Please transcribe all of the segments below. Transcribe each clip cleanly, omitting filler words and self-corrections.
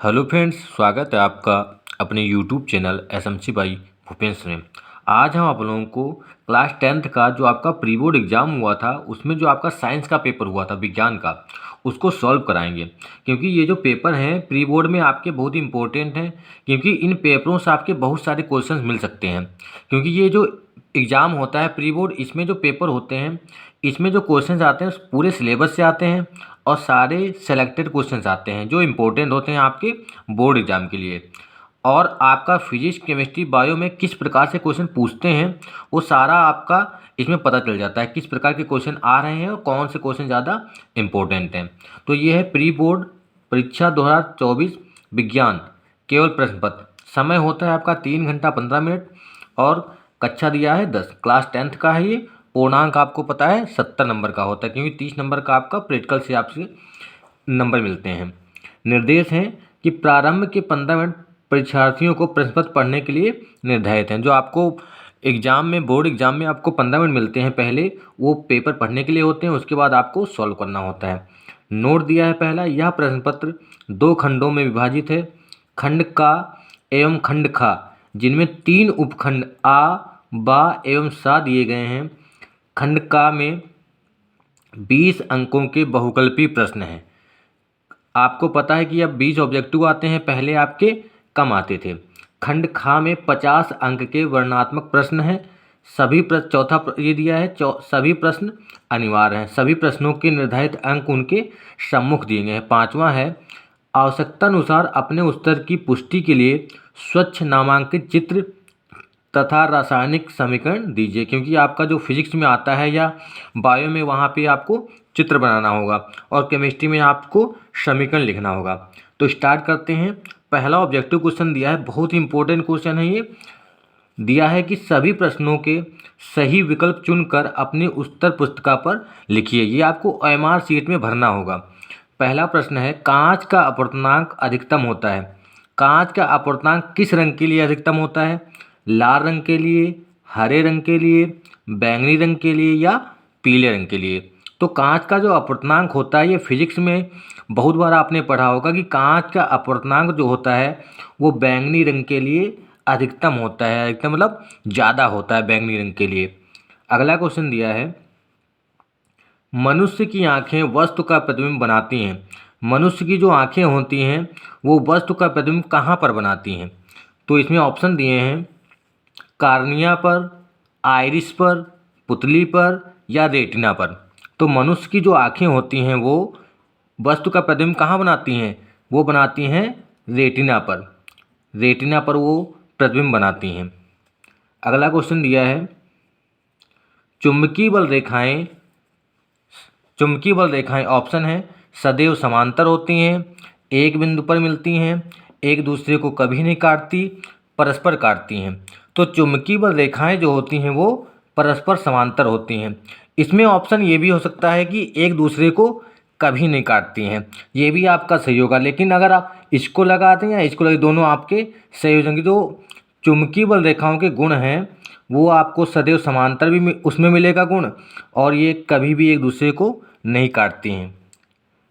Hello friends, स्वागत है आपका अपने YouTube channel SMC by Bhupendra में। आज हम आप लोगों को क्लास 10th का जो आपका प्री बोर्ड एग्ज़ाम हुआ था, उसमें जो आपका साइंस का पेपर हुआ था विज्ञान का, उसको सॉल्व कराएंगे। क्योंकि ये जो पेपर हैं प्री बोर्ड में आपके बहुत इंपॉर्टेंट हैं, क्योंकि इन पेपरों से आपके बहुत सारे क्वेश्चंस मिल सकते हैं। क्योंकि ये जो एग्ज़ाम होता है प्री बोर्ड, इसमें जो पेपर होते हैं, इसमें जो क्वेश्चंस आते हैं पूरे सिलेबस से आते हैं और सारे सेलेक्टेड क्वेश्चंस आते हैं जो इम्पोर्टेंट होते हैं आपके बोर्ड एग्ज़ाम के लिए। और आपका फिजिक्स, केमिस्ट्री, बायो में किस प्रकार से क्वेश्चन पूछते हैं वो सारा आपका इसमें पता चल जाता है, किस प्रकार के क्वेश्चन आ रहे हैं और कौन से क्वेश्चन ज़्यादा इम्पोर्टेंट हैं। तो ये है प्री बोर्ड परीक्षा 2024 विज्ञान केवल प्रश्न पत्र। समय होता है आपका 3 घंटा 15 मिनट और कक्षा दिया है 10, क्लास 10th का है ये। पूर्णांक आपको पता है 70 नंबर का होता है, क्योंकि 30 नंबर का आपका प्रैक्टिकल से आपसे नंबर मिलते हैं। निर्देश हैं कि प्रारंभ के 15 मिनट परीक्षार्थियों को प्रश्न पत्र पढ़ने के लिए निर्धारित हैं। जो आपको एग्जाम में, बोर्ड एग्जाम में आपको 15 मिनट मिलते हैं, पहले वो पेपर पढ़ने के लिए होते हैं, उसके बाद आपको सॉल्व करना होता है। नोट दिया है पहला, यह प्रश्न पत्र 2 खंडों में विभाजित है। खंड का एवं खंड खा, जिनमें 3 उपखंड आ, बा एवं सा दिए गए हैं। खंड का में 20 अंकों के बहुकल्पी प्रश्न हैं। आपको पता है कि अब 20 ऑब्जेक्टिव आते हैं, पहले आपके कम आते थे। खंड खा में 50 अंक के वर्णनात्मक प्रश्न हैं। सभी प्रश्न, ये दिया है सभी प्रश्न अनिवार्य हैं। सभी प्रश्नों के निर्धारित अंक उनके सम्मुख दिए गए हैं। पांचवा है, आवश्यकता अनुसार अपने उत्तर की पुष्टि के लिए स्वच्छ नामांकित चित्र तथा रासायनिक समीकरण दीजिए। क्योंकि आपका जो फिजिक्स में आता है या बायो में, वहाँ पे आपको चित्र बनाना होगा और केमिस्ट्री में आपको समीकरण लिखना होगा। तो स्टार्ट करते हैं। पहला ऑब्जेक्टिव क्वेश्चन दिया है, बहुत ही इंपॉर्टेंट क्वेश्चन है ये। दिया है कि सभी प्रश्नों के सही विकल्प चुनकर अपनी उत्तर पुस्तिका पर लिखिए। ये आपको OMR शीट में भरना होगा। पहला प्रश्न है, कांच का अपवर्तनांक अधिकतम होता है। कांच का अपवर्तनांक किस रंग के लिए अधिकतम होता है? लाल रंग के लिए, हरे रंग के लिए, बैंगनी रंग के लिए या पीले रंग के लिए? तो कांच का जो अपवर्तनांक होता है, ये फिजिक्स में बहुत बार आपने पढ़ा होगा कि कांच का अपवर्तनांक जो होता है वो बैंगनी रंग के लिए अधिकतम होता है। अधिकतम मतलब ज़्यादा होता है बैंगनी रंग के लिए। अगला क्वेश्चन दिया है, मनुष्य की आंखें वस्तु का प्रतिबिंब बनाती हैं। मनुष्य की जो आंखें होती हैं वो वस्तु का प्रतिबिंब कहाँ पर बनाती हैं? तो इसमें ऑप्शन दिए हैं, कार्निया पर, आइरिस पर, पुतली पर या रेटिना पर। तो मनुष्य की जो आंखें होती हैं वो वस्तु का प्रतिबिंब कहाँ बनाती हैं? वो बनाती हैं रेटिना पर। रेटिना पर वो प्रतिबिंब बनाती हैं। अगला क्वेश्चन दिया है, चुंबकीय बल रेखाएं, चुंबकीय बल रेखाएं ऑप्शन है सदैव समांतर होती हैं, एक बिंदु पर मिलती हैं, एक दूसरे को कभी नहीं काटती, परस्पर काटती हैं। तो चुंबकीय बल रेखाएं जो होती हैं वो परस्पर समांतर होती हैं। इसमें ऑप्शन ये भी हो सकता है कि एक दूसरे को कभी नहीं काटती हैं, ये भी आपका सही होगा। लेकिन अगर आप इसको लगा दें या इसको लगा, दोनों आपके सही हो जाएंगे। तो चुंबकीय बल रेखाओं के गुण हैं वो आपको सदैव समांतर भी उसमें मिलेगा गुण, और ये कभी भी एक दूसरे को नहीं काटती हैं।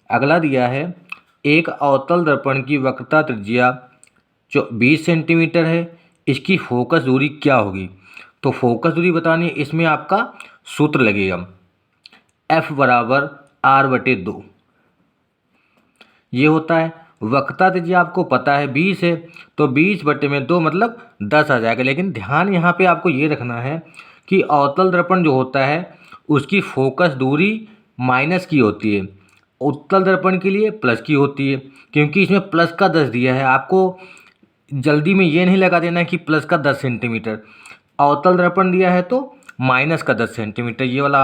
अगला दिया है, एक अवतल दर्पण की वक्रता त्रिज्या 20 सेंटीमीटर है, इसकी फोकस दूरी क्या होगी? तो फोकस दूरी बतानी है, इसमें आपका सूत्र लगेगा F बराबर R/2। ये होता है वक्रता त्रिज्या, आपको पता है 20 है, तो 20/2 मतलब 10 आ जाएगा। लेकिन ध्यान यहाँ पे आपको ये रखना है कि अवतल दर्पण जो होता है उसकी फोकस दूरी माइनस की होती है, उत्तल दर्पण के लिए प्लस की होती है। क्योंकि इसमें प्लस का 10 दिया है, आपको जल्दी में ये नहीं लगा देना कि प्लस का 10 सेंटीमीटर। अवतल दर्पण दिया है तो माइनस का 10 सेंटीमीटर, ये वाला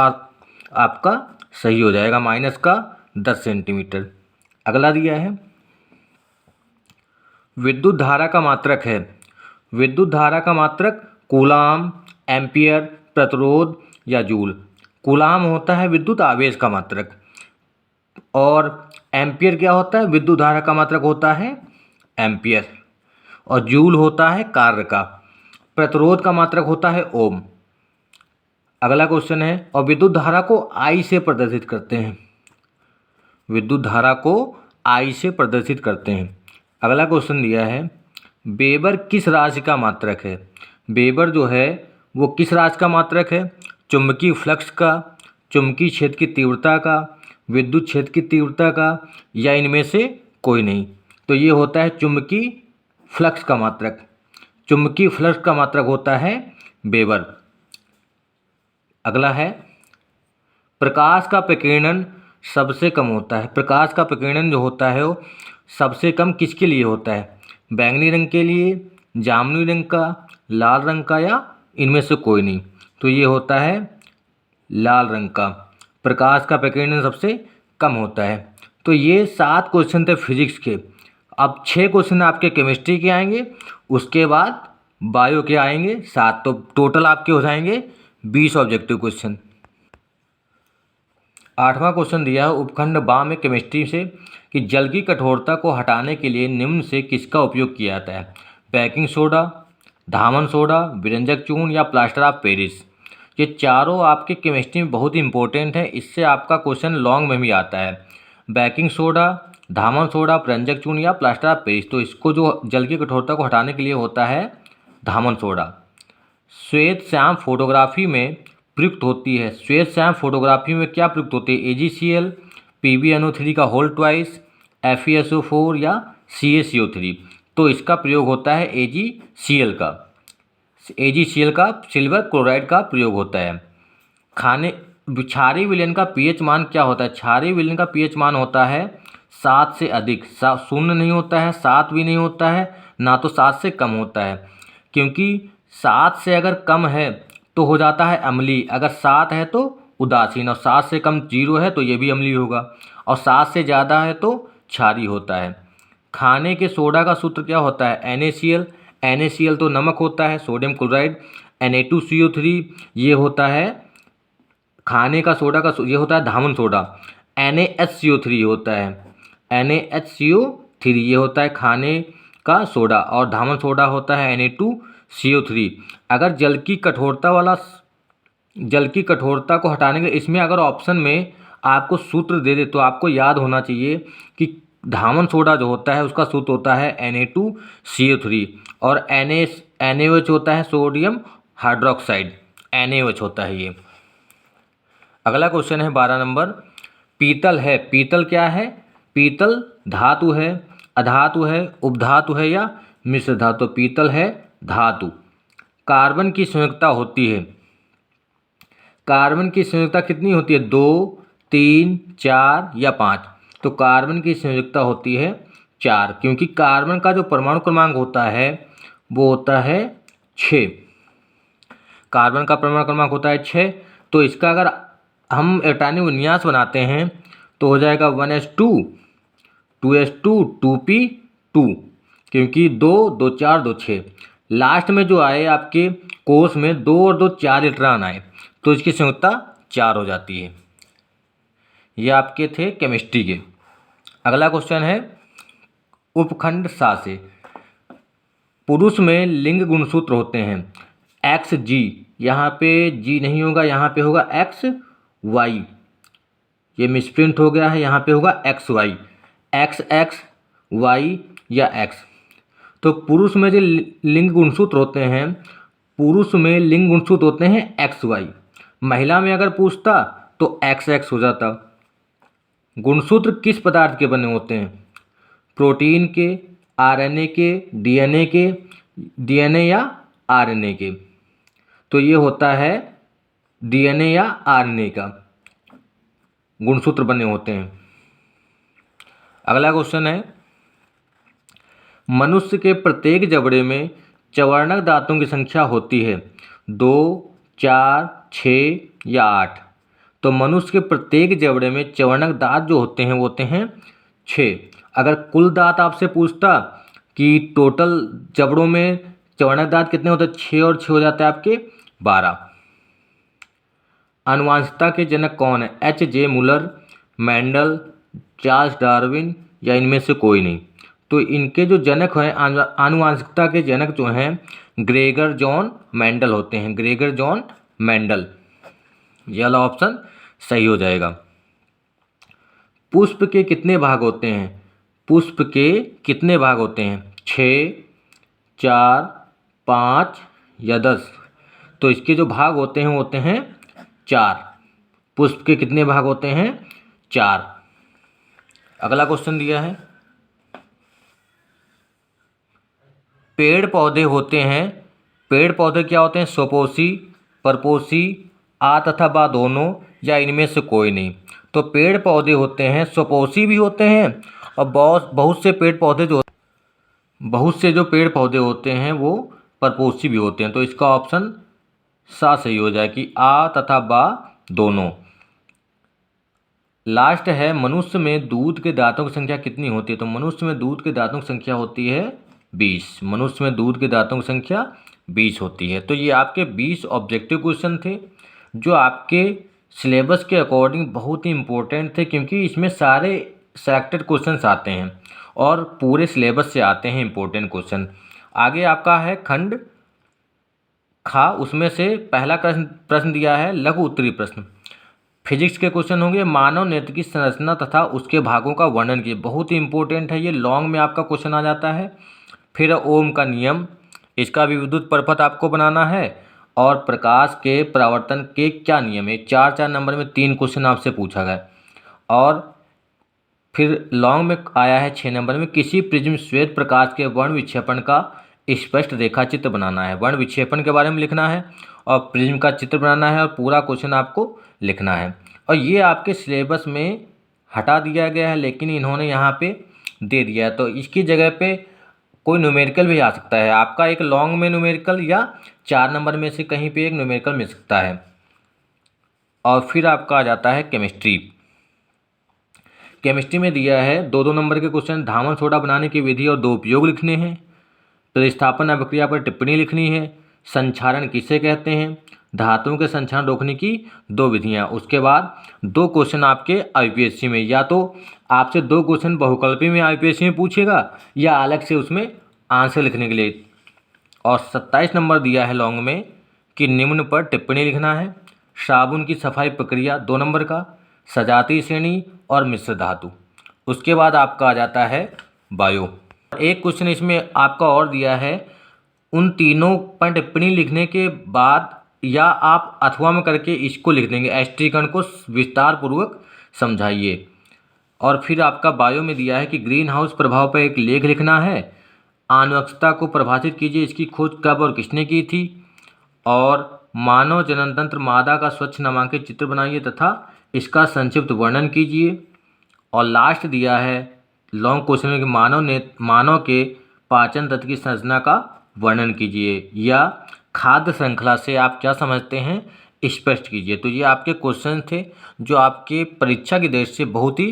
आपका सही हो जाएगा, माइनस का 10 सेंटीमीटर। अगला दिया है, विद्युत धारा का मात्रक है। विद्युत धारा का मात्रक कूलाम, एम्पियर, प्रतिरोध या जूल। कूलाम होता है विद्युत आवेश का मात्रक, और एम्पियर क्या होता है? विद्युत धारा का मात्रक होता है एम्पियर, और जूल होता है कार्य का। प्रतिरोध का मात्रक होता है ओम। अगला क्वेश्चन है, और विद्युत धारा को आई से प्रदर्शित करते हैं। विद्युत धारा को आई से प्रदर्शित करते हैं। अगला क्वेश्चन दिया है, वेबर किस राशि का मात्रक है? वेबर जो है वो किस राशि का मात्रक है? चुंबकीय फ्लक्स का, चुंबकीय क्षेत्र की तीव्रता का, विद्युत क्षेत्र की तीव्रता का, या इनमें से कोई नहीं? तो ये होता है चुंबकीय फ्लक्स का मात्रक। चुंबकीय फ्लक्स का मात्रक होता है वेबर। अगला है, प्रकाश का प्रकीर्णन सबसे कम होता है। प्रकाश का प्रकीर्णन जो होता है वो सबसे कम किसके लिए होता है? बैंगनी रंग के लिए, जामुनी रंग का, लाल रंग का, या इनमें से कोई नहीं? तो ये होता है लाल रंग का। प्रकाश का प्रकीर्णन सबसे कम होता है। तो ये 7 क्वेश्चन थे फिजिक्स के। अब 6 क्वेश्चन आपके केमिस्ट्री के आएंगे, उसके बाद बायो के आएंगे 7। तो टोटल आपके हो जाएंगे 20 ऑब्जेक्टिव क्वेश्चन। 8वां क्वेश्चन दिया है उपखंड बा में केमिस्ट्री से कि जल की कठोरता को हटाने के लिए निम्न से किसका उपयोग किया जाता है? बेकिंग सोडा, धामन सोडा, विरंजक चूर्ण, या प्लास्टर ऑफ पेरिस? ये चारों आपके केमिस्ट्री में बहुत ही इंपॉर्टेंट है। इससे आपका क्वेश्चन लॉन्ग में भी आता है। बेकिंग सोडा, धामन सोडा, विरंजक चूर्ण, या प्लास्टर ऑफ पेरिस? तो इसको जो जल की कठोरता को हटाने के लिए होता है धामन सोडा। श्वेत श्याम फोटोग्राफी में प्रयुक्त होती है। श्वेत श्याम फोटोग्राफी में क्या प्रयुक्त होती है? AgCl, PbNO3 का होल ट्वाइस, FeSO4, या CaCO3? तो इसका प्रयोग होता है AgCl का। AgCl का सिल्वर क्लोराइड का प्रयोग होता है। खाने क्षारीय विलयन का pH मान क्या होता है? क्षारीय विलयन का pH मान होता है 7 से अधिक। 0 नहीं होता है, 7 भी नहीं होता है, ना तो 7 से कम होता है। क्योंकि 7 से अगर कम है तो हो जाता है अम्लीय, अगर 7 है तो उदासीन, और 7 से कम 0 है तो ये भी अम्लीय होगा, और 7 से ज़्यादा है तो क्षारीय होता है। खाने के सोडा का सूत्र क्या होता है? NaCl। NaCl तो नमक होता है, सोडियम क्लोराइड। Na2CO3 ये होता है खाने का सोडा का, ये होता है धामन सोडा। NaHCO3 होता है, NaHCO3 ये होता है खाने का सोडा, और धामन सोडा होता है Na2CO3। अगर जल की कठोरता को हटाने के लिए इसमें अगर ऑप्शन में आपको सूत्र दे दे तो आपको याद होना चाहिए कि धामन सोडा जो होता है उसका सूत्र होता है Na2CO3, और NaOH होता है सोडियम हाइड्रोक्साइड, NaOH होता है ये। अगला क्वेश्चन है 12 नंबर, पीतल है। पीतल क्या है? पीतल धातु है, अधातु है, उपधातु है, या मिश्र धातु? पीतल है धातु। कार्बन की संयुक्ता होती है, कार्बन की संयुक्ता कितनी होती है? 2, 3, 4 या 5? तो कार्बन की संयुक्ता होती है 4, क्योंकि कार्बन का जो परमाणु क्रमांक होता है वो होता है 6। कार्बन का परमाणु क्रमांक होता है 6। तो इसका अगर हम इलेक्ट्रॉनिक विन्यास बनाते हैं तो हो जाएगा 1s2, 2s2, 2p2, क्योंकि 2, 2, 4, 2, 6। लास्ट में जो आए आपके कोष में 2 और 2 4 इलेक्ट्रॉन आए तो इसकी संयुक्ता 4 हो जाती है। ये आपके थे केमिस्ट्री के। अगला क्वेश्चन है उपखंड सा से, पुरुष में लिंग गुणसूत्र होते हैं XG, यहाँ पे G नहीं होगा, यहाँ पे होगा XY, ये मिसप्रिंट हो गया है, यहाँ पे होगा XY, XX, Y या X। तो पुरुष में जो लिंग गुणसूत्र होते हैं, पुरुष में लिंग गुणसूत्र होते हैं XY। महिला में अगर पूछता तो XX हो जाता। गुणसूत्र किस पदार्थ के बने होते हैं? प्रोटीन के, RNA के, DNA के, DNA या RNA के? तो ये होता है DNA या RNA का गुणसूत्र बने होते हैं। अगला क्वेश्चन है, मनुष्य के प्रत्येक जबड़े में चवर्णक दांतों की संख्या होती है 2, 4, 6 या 8? तो मनुष्य के प्रत्येक जबड़े में चवर्णक दांत जो होते हैं वो होते हैं 6। अगर कुल दांत आपसे पूछता कि टोटल जबड़ों में चवर्णक दांत कितने होते हैं, 6 और 6 हो जाते हैं आपके 12। आनुवंशिकता के जनक कौन है? H.J. मुलर, मेंडल, चार्ल्स डार्विन, या इनमें से कोई नहीं? तो इनके जो जनक हैं आनुवंशिकता के जनक जो हैं ग्रेगर जॉन मेंडल होते हैं, ग्रेगर जॉन मेंडल। यह वाला ऑप्शन सही हो जाएगा। पुष्प के कितने भाग होते हैं? पुष्प के कितने भाग होते हैं? 6, 4, 5 या 10? तो इसके जो भाग होते हैं होते हैं 4। पुष्प के कितने भाग होते हैं? 4। अगला क्वेश्चन दिया है, पेड़ पौधे होते हैं, पेड़ पौधे क्या होते हैं? स्वपोषी, परपोषी, आ तथा बा दोनों, या इनमें से कोई नहीं? तो पेड़ पौधे होते हैं स्वपोषी भी होते हैं, और बहुत से पेड़ पौधे जो पेड़ पौधे होते हैं वो परपोषी भी होते हैं। तो इसका ऑप्शन सा सही हो जाए कि आ तथा बा दोनों। लास्ट है, मनुष्य में दूध के दांतों की संख्या कितनी होती है? तो मनुष्य में दूध के दांतों की संख्या होती है 20। मनुष्य में दूध के दांतों की संख्या 20 होती है। तो ये आपके 20 ऑब्जेक्टिव क्वेश्चन थे जो आपके सिलेबस के अकॉर्डिंग बहुत ही इम्पोर्टेंट थे, क्योंकि इसमें सारे सेलेक्टेड क्वेश्चंस आते हैं और पूरे सिलेबस से आते हैं इम्पोर्टेंट क्वेश्चन। आगे आपका है खंड खा, उसमें से पहला प्रश्न दिया है लघु उत्तरी प्रश्न। फिजिक्स के क्वेश्चन होंगे, मानव नेत्र की संरचना तथा उसके भागों का वर्णन कीजिए। बहुत ही इंपॉर्टेंट है ये, लॉन्ग में आपका क्वेश्चन आ जाता है। फिर ओम का नियम, इसका भी विद्युत परपथ आपको बनाना है। और प्रकाश के परावर्तन के क्या नियम है? 4 नंबर में 3 क्वेश्चन आपसे पूछा गया। और फिर लॉन्ग में आया है 6 नंबर में, किसी प्रिज्म श्वेत प्रकाश के वर्ण विक्षेपण का स्पष्ट रेखा चित्र बनाना है। वर्ण विक्षेपण के बारे में लिखना है और प्रिज्म का चित्र बनाना है और पूरा क्वेश्चन आपको लिखना है। और ये आपके सिलेबस में हटा दिया गया है, लेकिन इन्होंने यहाँ पे दे दिया है, तो इसकी जगह पे कोई न्यूमेरिकल भी आ सकता है आपका, एक लॉन्ग में न्यूमेरिकल या 4 नंबर में से कहीं पे एक न्यूमेरिकल मिल सकता है। और फिर आपका आ जाता है केमिस्ट्री। केमिस्ट्री में दिया है 2-2 नंबर के क्वेश्चन, धामन सोडा बनाने की विधि और 2 उपयोग लिखने हैं। प्रतिस्थापन अभिक्रिया पर टिप्पणी लिखनी है। संक्षारण किसे कहते हैं? धातुओं के संक्षारण रोकने की 2 विधियां। उसके बाद 2 क्वेश्चन आपके आईपीएससी में, या तो आपसे 2 क्वेश्चन बहुकल्पी में आईपीएससी में पूछेगा या अलग से उसमें आंसर लिखने के लिए। और 27 नंबर दिया है लॉन्ग में कि निम्न पर टिप्पणी लिखना है। साबुन की सफाई प्रक्रिया 2 नंबर का, सजातीय श्रेणी और मिश्र धातु। उसके बाद आपका आ जाता है बायो। एक क्वेश्चन इसमें आपका और दिया है, उन तीनों पर टिप्पणी लिखने के बाद या आप अथवा में करके इसको लिख देंगे, एस्ट्रीकण को विस्तार पूर्वक समझाइए। और फिर आपका बायो में दिया है कि ग्रीन हाउस प्रभाव पर एक लेख लिखना है। आनुवंशिकता को परिभाषित कीजिए, इसकी खोज कब और किसने की थी। और मानव जननतंत्र मादा का स्वच्छ नामांकित चित्र बनाइए तथा इसका संक्षिप्त वर्णन कीजिए। और लास्ट दिया है लॉन्ग क्वेश्चन में कि मानव के पाचन तंत्र की संरचना का वर्णन कीजिए, या खाद्य श्रृंखला से आप क्या समझते हैं स्पष्ट कीजिए। तो ये आपके क्वेश्चन थे जो आपके परीक्षा की दृष्टि से बहुत ही